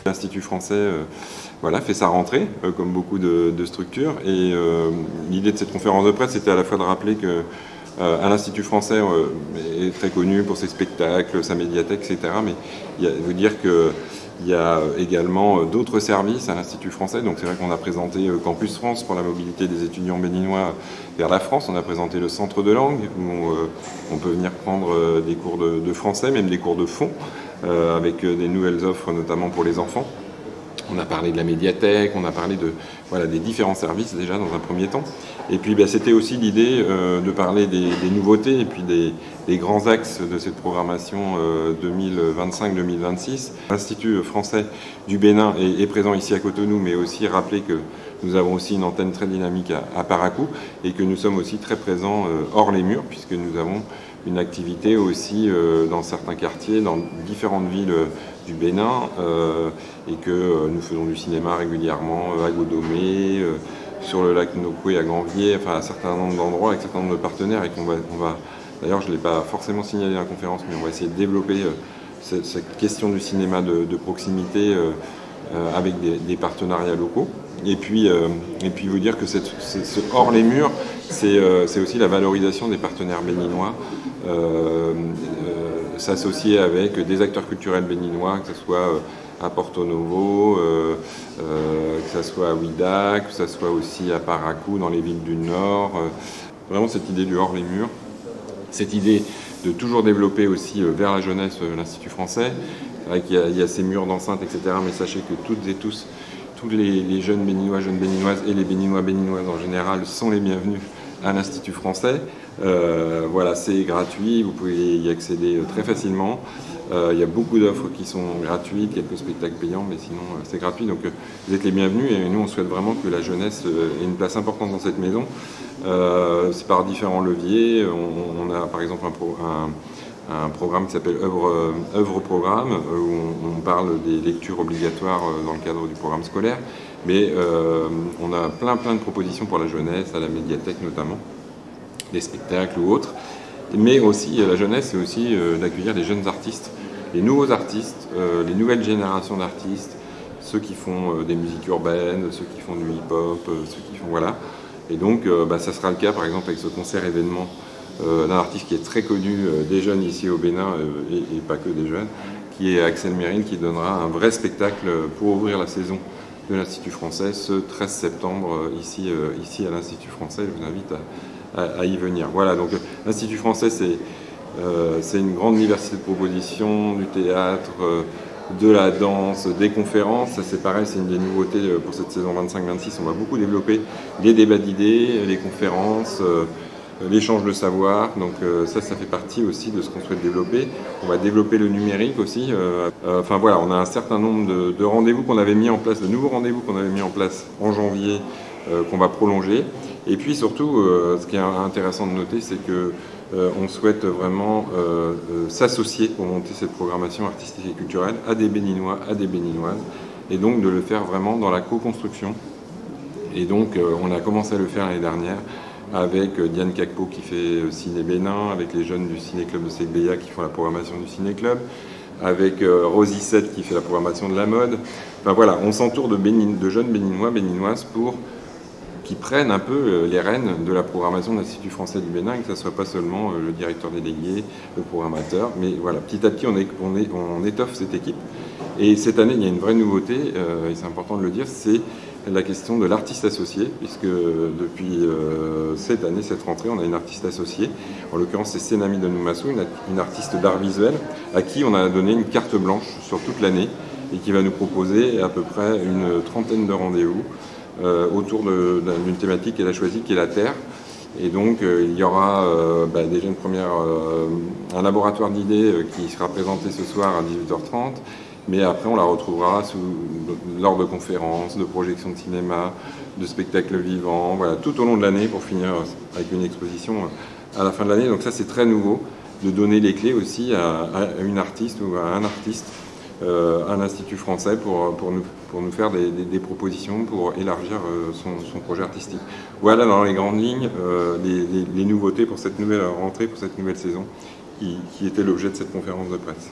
L'Institut français voilà, fait sa rentrée, comme beaucoup de structures. Et l'idée de cette conférence de presse, c'était à la fois de rappeler que l'Institut français est très connu pour ses spectacles, sa médiathèque, etc. Mais il faut dire qu'il y a également d'autres services à l'Institut français. Donc c'est vrai qu'on a présenté Campus France pour la mobilité des étudiants béninois vers la France. On a présenté le centre de langue où on peut venir prendre des cours de français, même des cours de fond, avec des nouvelles offres notamment pour les enfants. On a parlé de la médiathèque, on a parlé des différents services déjà dans un premier temps. Et puis c'était aussi l'idée de parler des nouveautés et puis des grands axes de cette programmation 2025-2026. L'Institut français du Bénin est présent ici à Cotonou, mais aussi rappeler que nous avons aussi une antenne très dynamique à Parakou et que nous sommes aussi très présents hors les murs, puisque nous avons une activité aussi dans certains quartiers, dans différentes villes du Bénin, et que nous faisons du cinéma régulièrement à Godomé, sur le lac Nokoué à Granvier, enfin à un certain nombre d'endroits avec un certain nombre de partenaires, et qu'on va d'ailleurs je ne l'ai pas forcément signalé dans la conférence, mais on va essayer de développer cette question du cinéma de proximité avec des partenariats locaux. Et puis vous dire que ce hors les murs, c'est aussi la valorisation des partenaires béninois, s'associer avec des acteurs culturels béninois, que ce soit à Porto Novo, que ce soit à Ouidah, que ce soit aussi à Parakou, dans les villes du Nord. Vraiment cette idée du hors les murs, cette idée de toujours développer aussi vers la jeunesse l'Institut français. C'est vrai qu'il y a ces murs d'enceinte, etc. Mais sachez que toutes et tous les jeunes béninois, jeunes béninoises et les béninois, béninoises en général sont les bienvenus à l'Institut français. Voilà, c'est gratuit, vous pouvez y accéder très facilement. Il y a beaucoup d'offres qui sont gratuites, quelques spectacles payants, mais sinon c'est gratuit. Donc vous êtes les bienvenus et nous on souhaite vraiment que la jeunesse ait une place importante dans cette maison. C'est par différents leviers. On a par exemple un programme qui s'appelle Œuvre Programme, où on parle des lectures obligatoires dans le cadre du programme scolaire. Mais on a plein de propositions pour la jeunesse, à la médiathèque notamment, des spectacles ou autres. Mais aussi la jeunesse, c'est aussi d'accueillir les jeunes artistes, les nouveaux artistes, les nouvelles générations d'artistes, ceux qui font des musiques urbaines, ceux qui font du hip-hop, ceux qui font voilà. Et donc ça sera le cas par exemple avec ce concert événement d'un artiste qui est très connu des jeunes ici au Bénin et pas que des jeunes, qui est Axel Meril, qui donnera un vrai spectacle pour ouvrir la saison de l'Institut français ce 13 septembre ici à l'Institut français. Je vous invite à y venir. Voilà, donc l'Institut français c'est une grande diversité de propositions, du théâtre, de la danse, des conférences. Ça c'est pareil, c'est une des nouveautés pour cette saison 25-26. On va beaucoup développer les débats d'idées, les conférences, l'échange de savoir. Donc ça fait partie aussi de ce qu'on souhaite développer. On va développer le numérique aussi. Enfin voilà, on a un certain nombre de rendez-vous qu'on avait mis en place, de nouveaux rendez-vous qu'on avait mis en place en janvier, qu'on va prolonger. Et puis surtout, ce qui est intéressant de noter, c'est que on souhaite vraiment s'associer pour monter cette programmation artistique et culturelle à des Béninois, à des Béninoises, et donc de le faire vraiment dans la co-construction. Et donc on a commencé à le faire l'année dernière avec Diane Kakpo qui fait Ciné Bénin, avec les jeunes du Ciné-Club de Segbeya qui font la programmation du Ciné-Club, avec Rosie 7 qui fait la programmation de la mode. Enfin voilà, on s'entoure de jeunes Béninois, Béninoises qui prennent un peu les rênes de la programmation de l'Institut français du Bénin, et que ce ne soit pas seulement le directeur délégué, le programmateur, mais voilà, petit à petit on étoffe cette équipe. Et cette année, il y a une vraie nouveauté, et c'est important de le dire, c'est la question de l'artiste associé, puisque depuis cette année, cette rentrée, on a une artiste associée. En l'occurrence, c'est Senami Donoumassou, une artiste d'art visuel, à qui on a donné une carte blanche sur toute l'année, et qui va nous proposer à peu près une trentaine de rendez-vous autour d'une thématique qu'elle a choisie, qui est la Terre. Et donc il y aura déjà une première, un laboratoire d'idées qui sera présenté ce soir à 18h30, mais après on la retrouvera lors de conférences, de projections de cinéma, de spectacles vivants, voilà, tout au long de l'année pour finir avec une exposition à la fin de l'année. Donc ça c'est très nouveau, de donner les clés aussi à une artiste ou à un artiste, à l'Institut français pour nous faire des propositions pour élargir son projet artistique. Voilà dans les grandes lignes les nouveautés pour cette nouvelle rentrée, pour cette nouvelle saison qui était l'objet de cette conférence de presse.